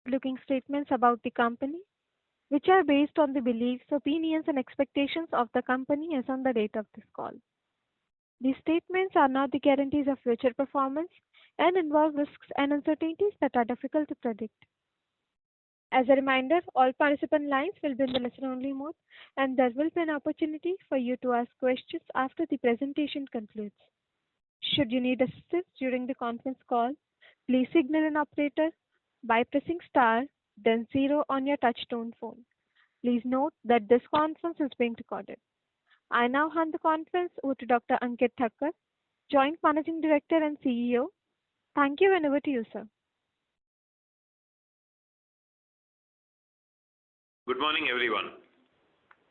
Forward-looking statements about the company, which are based on the beliefs, opinions, and expectations of the company as on the date of this call. These statements are not the guarantees of future performance and involve risks and uncertainties that are difficult to predict. As a reminder, all participant lines will be in the listen-only mode, and there will be an opportunity for you to ask questions after the presentation concludes. Should you need assistance during the conference call, please signal an operator by pressing star, then zero on your touchtone phone. Please note that this conference is being recorded. I now hand the conference over to Dr. Ankit Thakkar, Joint Managing Director and CEO. Thank you, and over to you, sir. Good morning, everyone.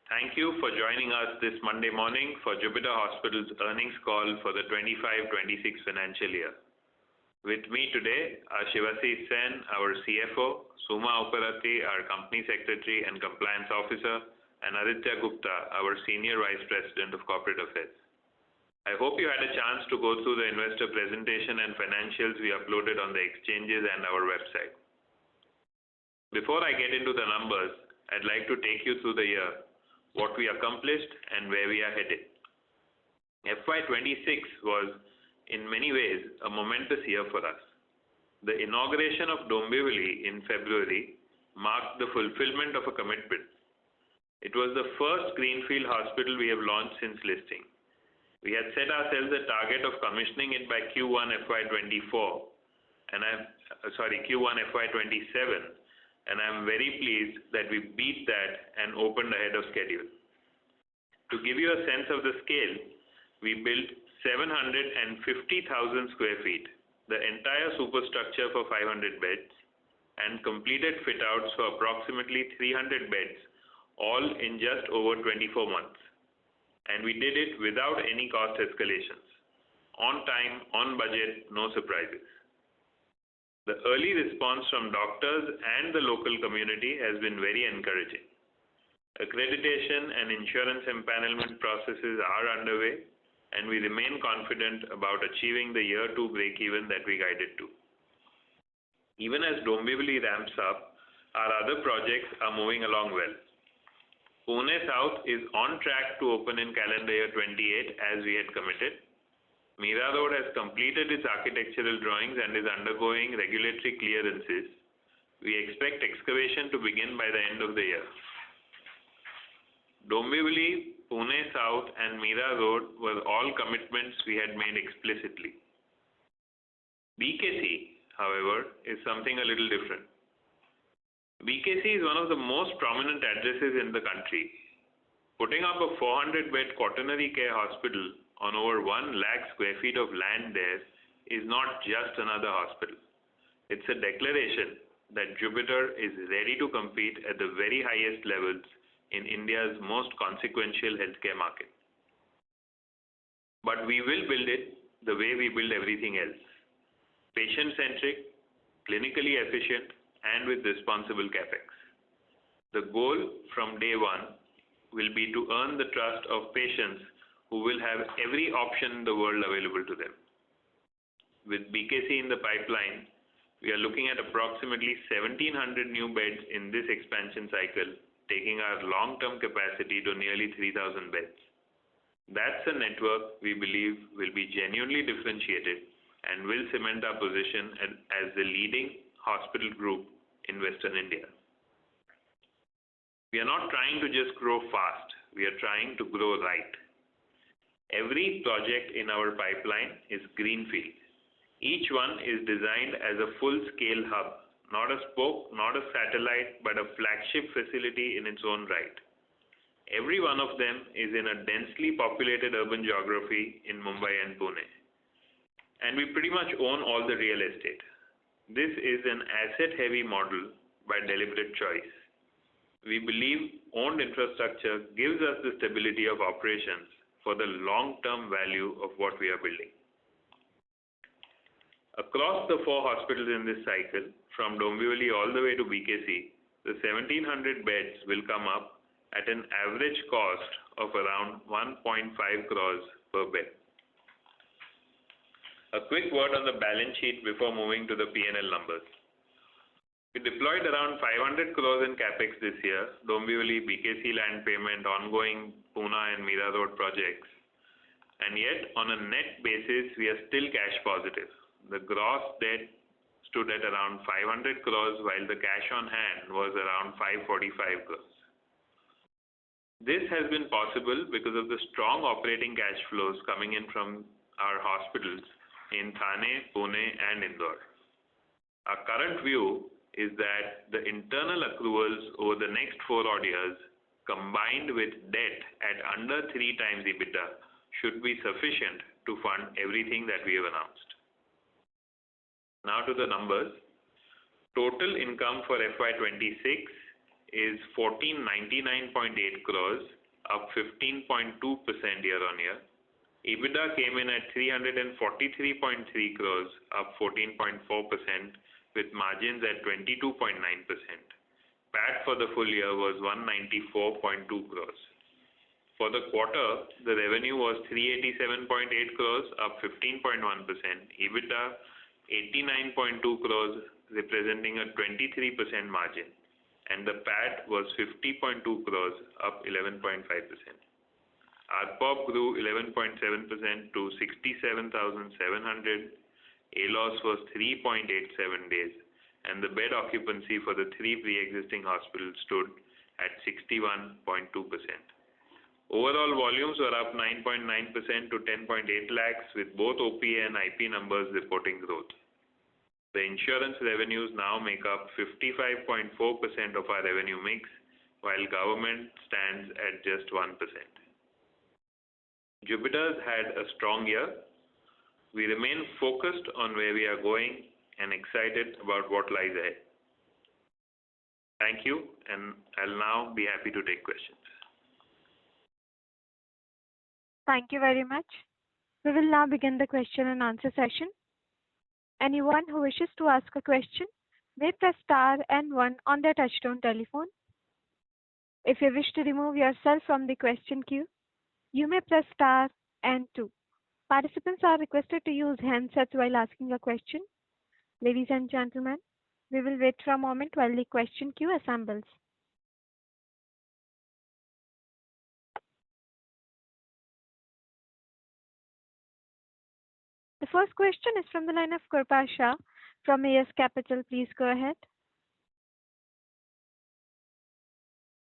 Thank you for joining us this Monday morning for Jupiter Hospital's earnings call for the 25-26 financial year. With me today are Shivasi Sen, our CFO, Suma Upparatti, our Company Secretary and Compliance Officer, and Aditya Gupta, our Senior Vice President of Corporate Affairs. I hope you had a chance to go through the investor presentation and financials we uploaded on the exchanges and our website. Before I get into the numbers, I'd like to take you through the year, what we accomplished and where we are headed. FY26 was, in many ways, a momentous year for us. The inauguration of Dombivli in February marked the fulfillment of a commitment. It was the first greenfield hospital we have launched since listing. We had set ourselves a target of commissioning it by Q1 FY27, and I'm very pleased that we beat that and opened ahead of schedule. To give you a sense of the scale, we built 750,000 square feet, the entire superstructure for 500 beds, and completed fit-outs for approximately 300 beds, all in just over 24 months. And we did it without any cost escalations. On time, on budget, no surprises. The early response from doctors and the local community has been very encouraging. Accreditation and insurance empanelment processes are underway, and we remain confident about achieving the year 2 break-even that we guided to. Even as Dombivli ramps up, our other projects are moving along well. Pune South is on track to open in calendar year 28 as we had committed. Mira Road has completed its architectural drawings and is undergoing regulatory clearances. We expect excavation to begin by the end of the year. Dombivli, Pune South and Mira Road were all commitments we had made explicitly. BKC, however, is something a little different. BKC is one of the most prominent addresses in the country. Putting up a 400-bed quaternary care hospital on over 1 lakh square feet of land there is not just another hospital. It's a declaration that Jupiter is ready to compete at the very highest levels in India's most consequential healthcare market. But we will build it the way we build everything else. Patient-centric, clinically efficient, and with responsible capex. The goal from day one will be to earn the trust of patients who will have every option in the world available to them. With BKC in the pipeline, we are looking at approximately 1,700 new beds in this expansion cycle, taking our long-term capacity to nearly 3,000 beds. That's a network we believe will be genuinely differentiated and will cement our position as the leading hospital group in Western India. We are not trying to just grow fast, we are trying to grow right. Every project in our pipeline is greenfield. Each one is designed as a full-scale hub, not a spoke, not a satellite, but a flagship facility in its own right. Every one of them is in a densely populated urban geography in Mumbai and Pune. And we pretty much own all the real estate. This is an asset-heavy model by deliberate choice. We believe owned infrastructure gives us the stability of operations for the long-term value of what we are building. Across the 4 hospitals in this cycle, from Dombivli all the way to BKC, the 1,700 beds will come up at an average cost of around 1.5 crores per bed. A quick word on the balance sheet before moving to the P&L numbers. We deployed around 500 crores in capex this year, Dombivli, BKC land payment, ongoing Pune and Mira Road projects. And yet, on a net basis, we are still cash positive. The gross debt stood at around 500 crores, while the cash on hand was around 545 crores. This has been possible because of the strong operating cash flows coming in from our hospitals in Thane, Pune, and Indore. Our current view is that the internal accruals over the next 4 odd years, combined with debt at under 3 times EBITDA, should be sufficient to fund everything that we have announced. Now to the numbers. Total income for FY26 is 1499.8 crores, up 15.2% year-on-year. EBITDA came in at 343.3 crores, up 14.4%, with margins at 22.9%. PAT for the full year was 194.2 crores. For the quarter, the revenue was 387.8 crores, up 15.1%. EBITDA 89.2 crores, representing a 23% margin, and the PAT was 50.2 crores, up 11.5%. ARPOB grew 11.7% to 67,700. ALOS was 3.87 days, and the bed occupancy for the 3 pre-existing hospitals stood at 61.2%. Overall volumes were up 9.9% to 10.8 lakhs, with both OPA and IP numbers reporting growth. The insurance revenues now make up 55.4% of our revenue mix, while government stands at just 1%. Jupiter's had a strong year. We remain focused on where we are going and excited about what lies ahead. Thank you, and I'll now be happy to take questions. Thank you very much. We will now begin the question and answer session. Anyone who wishes to ask a question may press star and 1 on their touchtone telephone. If you wish to remove yourself from the question queue, you may press star and 2. Participants are requested to use handsets while asking a question. Ladies and gentlemen, we will wait for a moment while the question queue assembles. The first question is from the line of Kripa Shah from AS Capital. Please go ahead.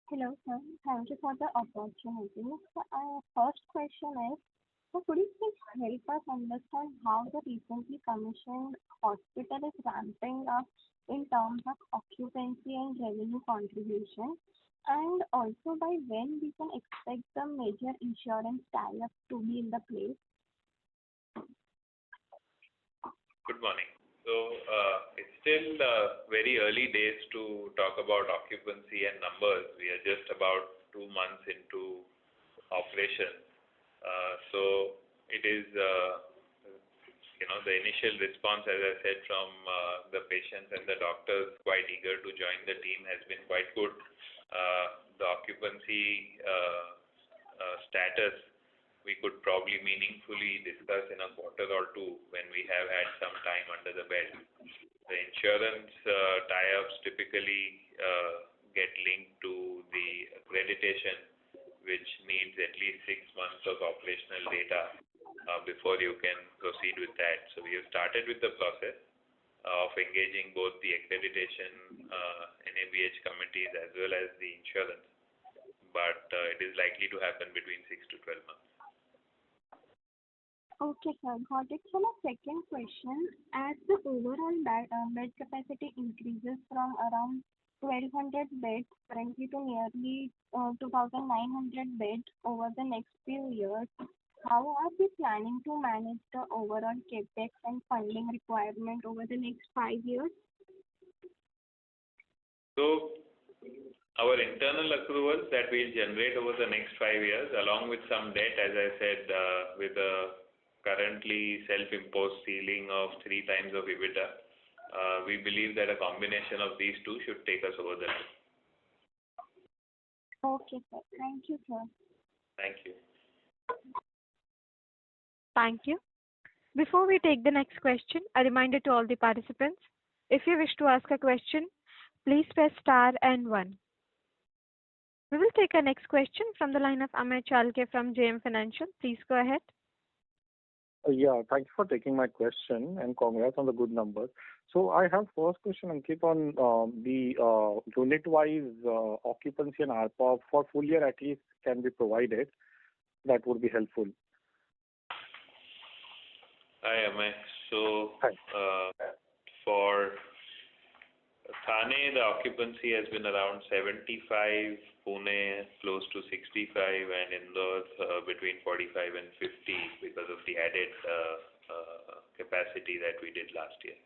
Hello, sir. Thank you for the opportunity. So our first question is, so could you please help us understand how the recently commissioned hospital is ramping up in terms of occupancy and revenue contribution, and also by when we can expect the major insurance tie-up to be in the place? Good morning. So it's still very early days to talk about occupancy and numbers. We are just about 2 months into operation. So it is, the initial response, as I said, from the patients and the doctors quite eager to join the team has been quite good. The occupancy status we could probably meaningfully discuss in a quarter or 2 when we have had some time under the belt. The insurance tie-ups typically get linked to the accreditation, which needs at least 6 months of operational data before you can proceed with that. So we have started with the process of engaging both the accreditation NABH committees as well as the insurance, but it is likely to happen between 6 to 12 months. Okay, sir. Got it. So my second question, as the overall bed capacity increases from around 1,200 beds currently to nearly 2,900 beds over the next few years, how are we planning to manage the overall capex and funding requirement over the next 5 years? So our internal accruals that we'll generate over the next 5 years, along with some debt, as I said, with a currently self-imposed ceiling of 3 times of EBITDA, we believe that a combination of these two should take us over the line. Okay, sir. Thank you, sir. Thank you. Thank you. Before we take the next question, a reminder to all the participants, if you wish to ask a question, please press star and 1. We will take our next question from the line of Amey Chalke from JM Financial. Please go ahead. Yeah, thank you for taking my question and congrats on the good numbers. So I have first question, Ankit, on the unit-wise occupancy and ARPOB for full year at least can be provided. That would be helpful. Hi, Amey. So, Hi. for Thane, the occupancy has been around 75, Pune close to 65, and Indore between 45 and 50 because of the added capacity that we did last year.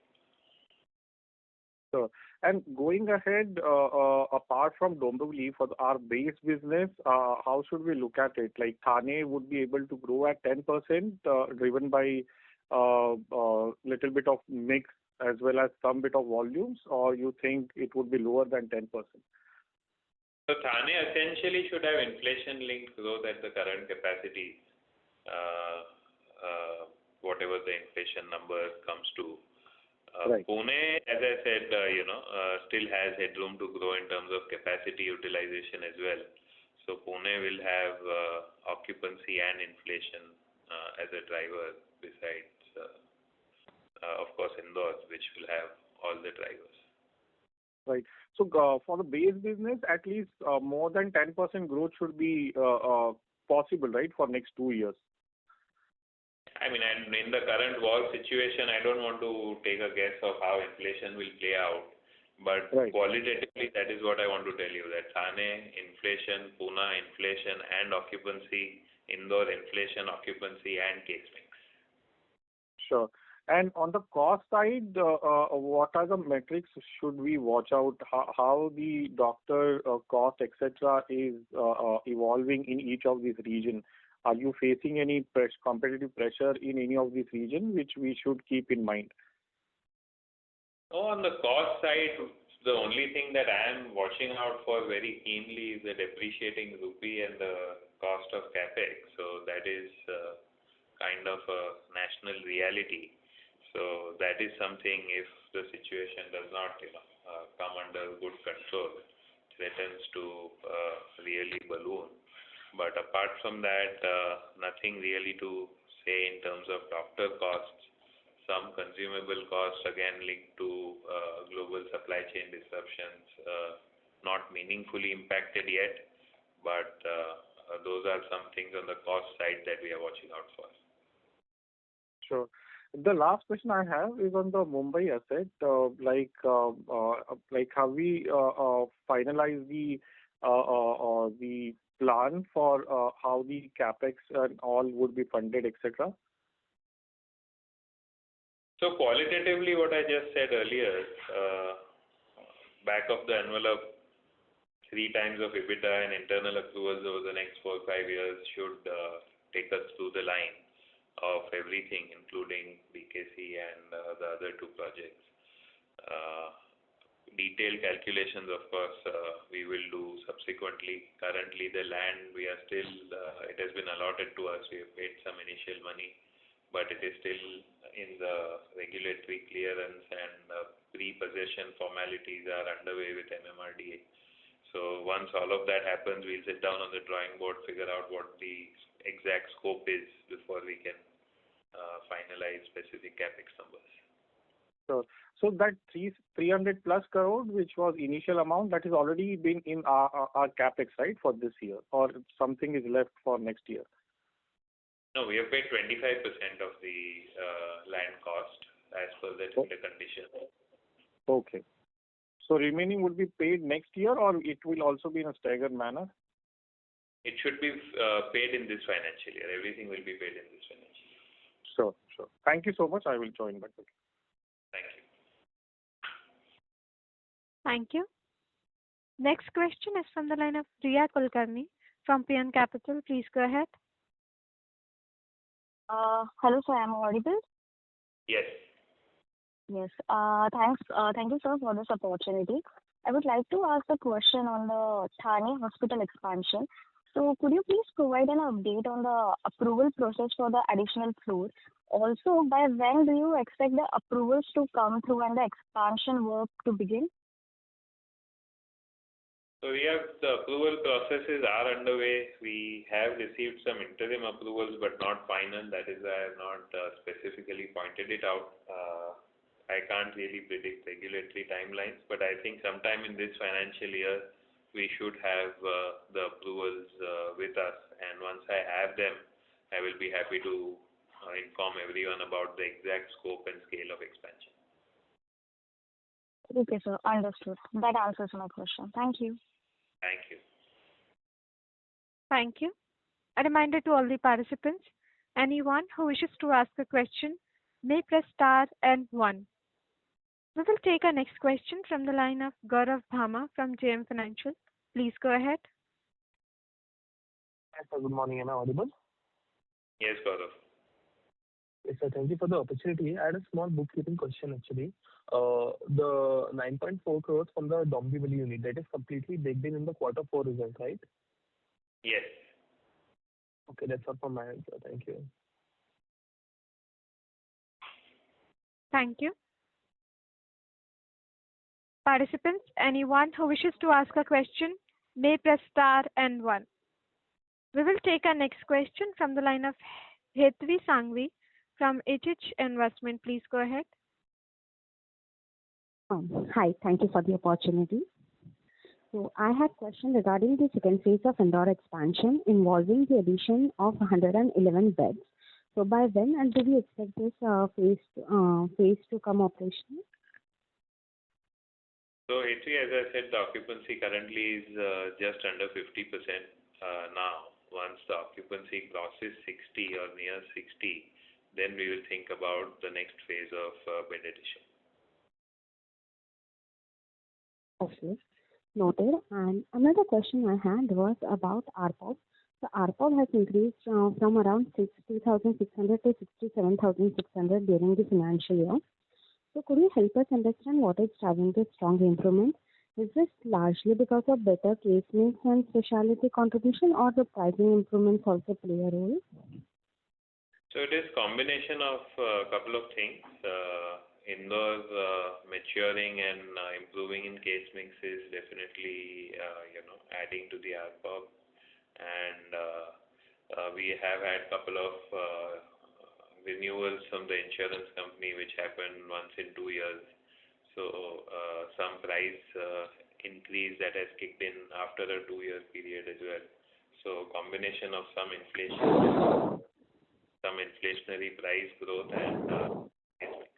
Sure. And going ahead, apart from Dombivli, for our base business, how should we look at it? Like Thane would be able to grow at 10%, driven by little bit of mix as well as some bit of volumes, or you think it would be lower than 10%? So Thane essentially should have inflation-linked growth at the current capacity, whatever the inflation number comes to. Right. Pune, as I said, still has headroom to grow in terms of capacity utilization as well. So Pune will have occupancy and inflation as a driver besides, of course, Indore, which will have all the drivers. Right. So for the base business, at least more than 10% growth should be possible, right, for next 2 years? I mean, and in the current war situation, I don't want to take a guess of how inflation will play out. But Right. Qualitatively, that is what I want to tell you, that Thane, inflation, Pune, inflation and occupancy, Indore, inflation, occupancy and case mix. Sure. And on the cost side, what are the metrics should we watch out? How the doctor cost, etc., is evolving in each of these regions? Are you facing any competitive pressure in any of these regions, which we should keep in mind? On the cost side, the only thing that I am watching out for very keenly is the depreciating rupee and the cost of capex. So that is kind of a national reality. So that is something, if the situation does not come under good control, threatens to really balloon. But apart from that, nothing really to say in terms of doctor costs. Some consumable costs, again linked to global supply chain disruptions, not meaningfully impacted yet, but those are some things on the cost side that we are watching out for. Sure. The last question I have is on the Mumbai asset. Like have we finalized the plan for how the capex and all would be funded, etc.? So qualitatively, what I just said earlier, back of the envelope, 3 times of EBITDA and internal accruals over the next 4 or 5 years should take us through the line of everything, including BKC and the other 2 projects. Detailed calculations, of course, we will do subsequently. Currently, the land, we are still, it has been allotted to us. We have paid some initial money, but it is still in the regulatory clearance and pre-possession formalities are underway with MMRDA. So once all of that happens, we'll sit down on the drawing board, figure out what the exact scope is before we can finalize specific capex numbers. So that 300 plus crore, which was initial amount, that has already been in our capex, right, for this year, or something is left for next year? No, we have paid 25% of the land cost as per the tender conditions. Okay. So remaining would be paid next year, or it will also be in a staggered manner? It should be paid in this financial year. Everything will be paid in this financial year. Sure. Thank you so much. I will join back. Thank you. Thank you. Next question is from the line of Riya Kulkarni from Pion Capital. Please go ahead. Hello, sir. Am I audible? Yes. Yes. Thanks. Thank you, sir, for this opportunity. I would like to ask a question on the Thane hospital expansion. So could you please provide an update on the approval process for the additional floor? Also, by when do you expect the approvals to come through and the expansion work to begin? So the approval processes are underway. We have received some interim approvals, but not final. That is why I have not specifically pointed it out. I can't really predict regulatory timelines, but I think sometime in this financial year, we should have the approvals with us. And once I have them, I will be happy to inform everyone about the exact scope and scale of expansion. Okay, sir. Understood. That answers my question. Thank you. Thank you. Thank you. A reminder to all the participants, anyone who wishes to ask a question may press star and 1. We will take our next question from the line of Gaurav Bhama from JM Financial. Please go ahead. Yes, sir. Good morning. Am I audible? Yes, Gaurav. Yes, sir. Thank you for the opportunity. I had a small bookkeeping question, actually. The 9.4 crores from the Dombivli unit, that is completely baked in the quarter 4 result, right? Yes. Okay, that's all from my end, sir. Thank you. Thank you. Participants, anyone who wishes to ask a question may press star and 1. We will take our next question from the line of Hetvi Sangvi from HH Investment. Please go ahead. Hi, thank you for the opportunity. So I had a question regarding the second phase of Indore expansion involving the addition of 111 beds. So by when and do we expect this phase to come operational? So Hetvi, as I said, the occupancy currently is just under 50% now. Once the occupancy crosses 60 or near 60, then we will think about the next phase of bed addition. Okay, noted. And another question I had was about ARPOB. The ARPOB has increased from around 60,600 to 67,600 during the financial year. So could you help us understand what is driving this strong improvement? Is this largely because of better case mix and specialty contribution, or the pricing improvements also play a role? So it is combination of a couple of things. Indore maturing and improving in case mix is definitely adding to the ARPOB, and we have had couple of renewals from the insurance company which happen once in 2 years. So some price increase that has kicked in after a 2-year period as well. So combination of some inflation, some inflationary price growth and case mix.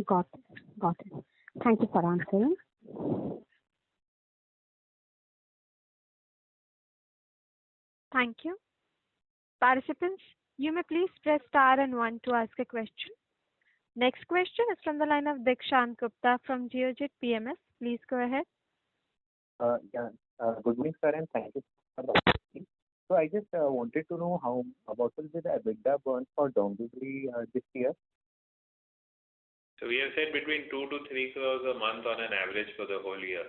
Got it. Thank you for answering. Thank you. Participants, you may please press star and 1 to ask a question. Next question is from the line of Dikshant Gupta from Geojit PMS. Please go ahead. Good morning, sir, and thank you for the opportunity. So I just wanted to know what will be the EBITDA burn for Dombivli this year? So we have said between 2 to 3 crores a month on an average for the whole year.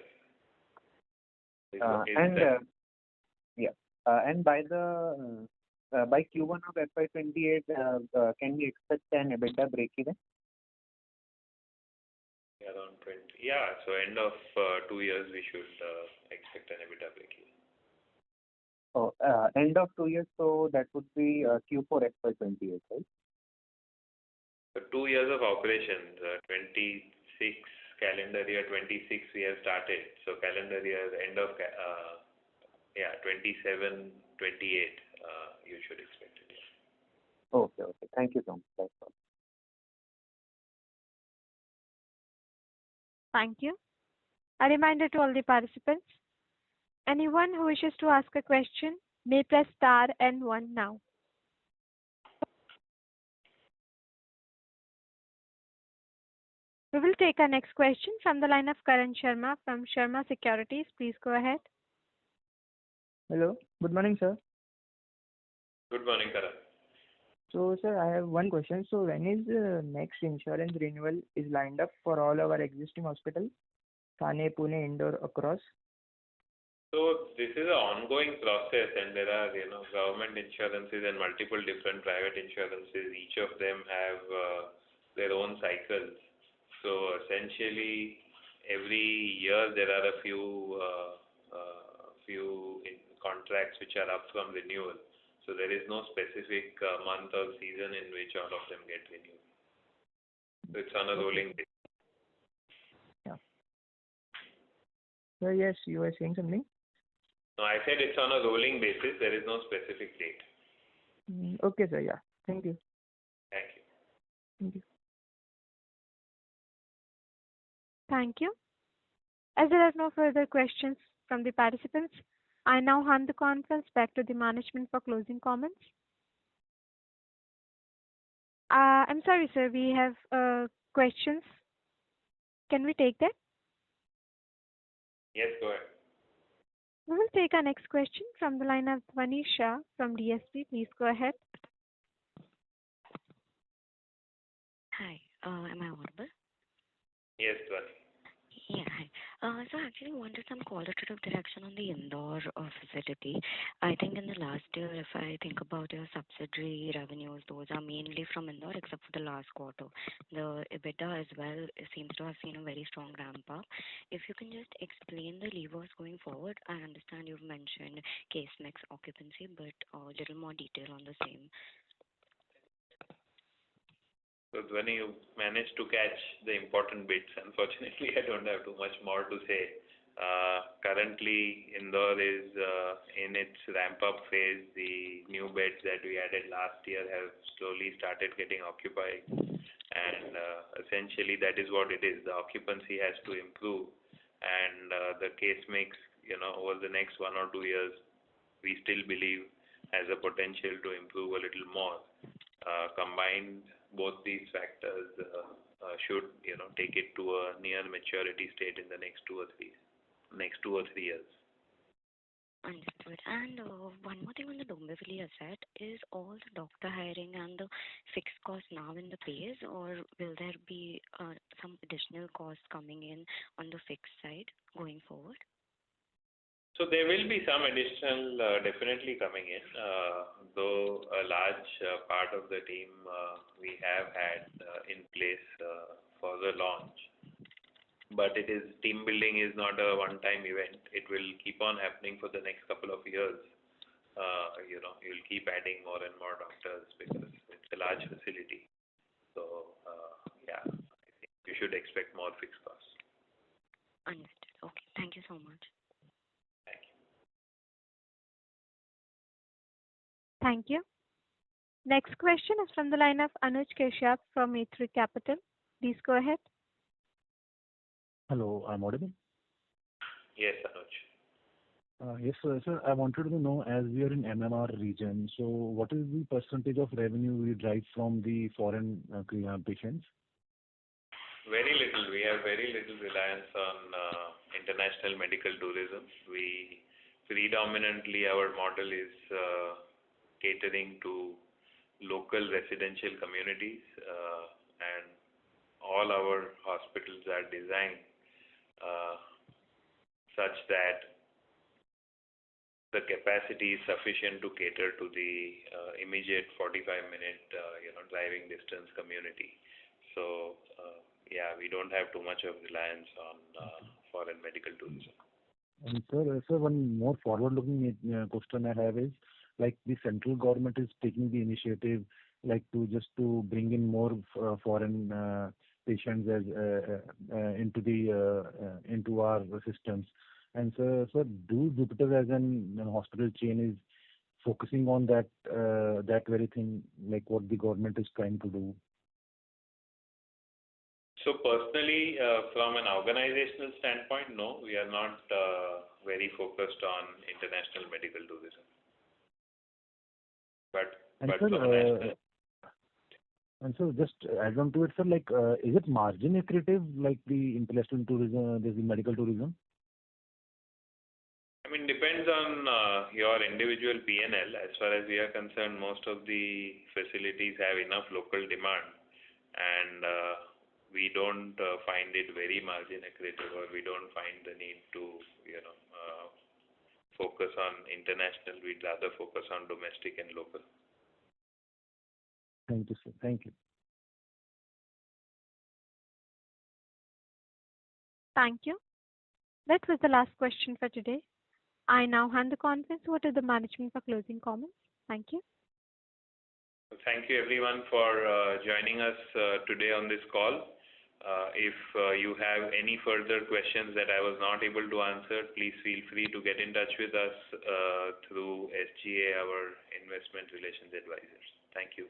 And by Q1 of FY28, can we expect an EBITDA breakeven? Around 20. Yeah, so end of 2 years we should expect an EBITDA breakeven. Oh, end of 2 years, so that would be Q4 FY28, right? So 2 years of operations, 26 calendar year 26 we have started. So calendar year end of 27, 28 you should expect it. Okay. Thank you so much. That's all. Thank you. A reminder to all the participants, anyone who wishes to ask a question may press star and 1 now. We will take our next question from the line of Karan Sharma from Sharma Securities. Please go ahead. Hello. Good morning, sir. Good morning, Karan. So, sir, I have one question. So, when is the next insurance renewal is lined up for all our existing hospitals, Thane, Pune, Indore, across? So this is an ongoing process, and there are government insurances and multiple different private insurances. Each of them have their own cycles. So essentially, every year there are a few contracts which are up from renewal. So there is no specific month or season in which all of them get renewed. So it's on a rolling basis. Yeah. So yes, you were saying something? No, I said it's on a rolling basis. There is no specific date. Okay, sir. Yeah. Thank you. Thank you. Thank you. Thank you. As there are no further questions from the participants, I now hand the conference back to the management for closing comments. I'm sorry, sir, we have questions. Can we take that? Yes, go ahead. We will take our next question from the line of Dhvani Shah from DSP. Please go ahead. Hi, am I audible? Yes, Dhvani. Yeah, hi. So I actually wanted some qualitative direction on the Indore facility. I think in the last year, if I think about your subsidiary revenues, those are mainly from Indore, except for the last quarter. The EBITDA as well seems to have seen a very strong ramp up. If you can just explain the levers going forward, I understand you've mentioned case mix occupancy, but a little more detail on the same. So Dhvani, you managed to catch the important bits. Unfortunately, I don't have too much more to say. Currently, Indore is in its ramp-up phase. The new beds that we added last year have slowly started getting occupied, and essentially that is what it is. The occupancy has to improve, and the case mix, over the next 1 or 2 years, we still believe has a potential to improve a little more. Combined, both these factors should take it to a near maturity state in the next 2 or 3 years. Understood. And one more thing on the Dombivli asset, is all the doctor hiring and the fixed cost now in the base, or will there be some additional costs coming in on the fixed side going forward? So there will be some additional definitely coming in, though a large part of the team we have had in place for the launch. But team building is not a one-time event. It will keep on happening for the next couple of years. You'll keep adding more and more doctors because it's a large facility. So I think you should expect more fixed costs. Understood. Okay. Thank you so much. Thank you. Next question is from the line of Anuj Keshav from A3 Capital. Please go ahead. Hello, I'm audible? Yes, Anuj. Yes, sir. I wanted to know, as we are in MMR region, so what is the percentage of revenue we drive from the foreign patients? Very little. We have very little reliance on international medical tourism. Predominantly, our model is catering to local residential communities, and all our hospitals are designed such that the capacity is sufficient to cater to the immediate 45-minute driving distance community. So we don't have too much of reliance on foreign medical tourism. And sir, one more forward-looking question I have is, like, the central government is taking the initiative, like, to bring in more foreign patients as into our systems. And sir, do Jupiter as an hospital chain is focusing on that very thing, like what the government is trying to do? So personally, from an organizational standpoint, no, we are not very focused on international medical tourism. And so just add on to it, sir, like, is it margin accretive, like the international tourism, the medical tourism? I mean, depends on your individual P&L. As far as we are concerned, most of the facilities have enough local demand, and we don't find it very margin accretive, or we don't find the need to, focus on international. We'd rather focus on domestic and local. Thank you, sir. Thank you. Thank you. That was the last question for today. I now hand the conference over to the management for closing comments. Thank you. Thank you everyone for joining us today on this call. If you have any further questions that I was not able to answer, please feel free to get in touch with us through SGA, our investment relations advisors. Thank you.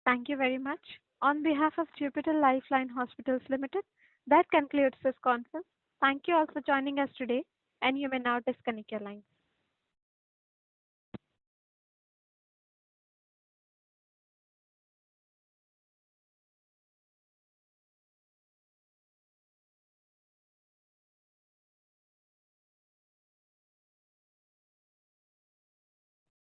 Thank you very much. On behalf of Jupiter Lifeline Hospitals Limited, that concludes this conference. Thank you all for joining us today, and you may now disconnect your lines.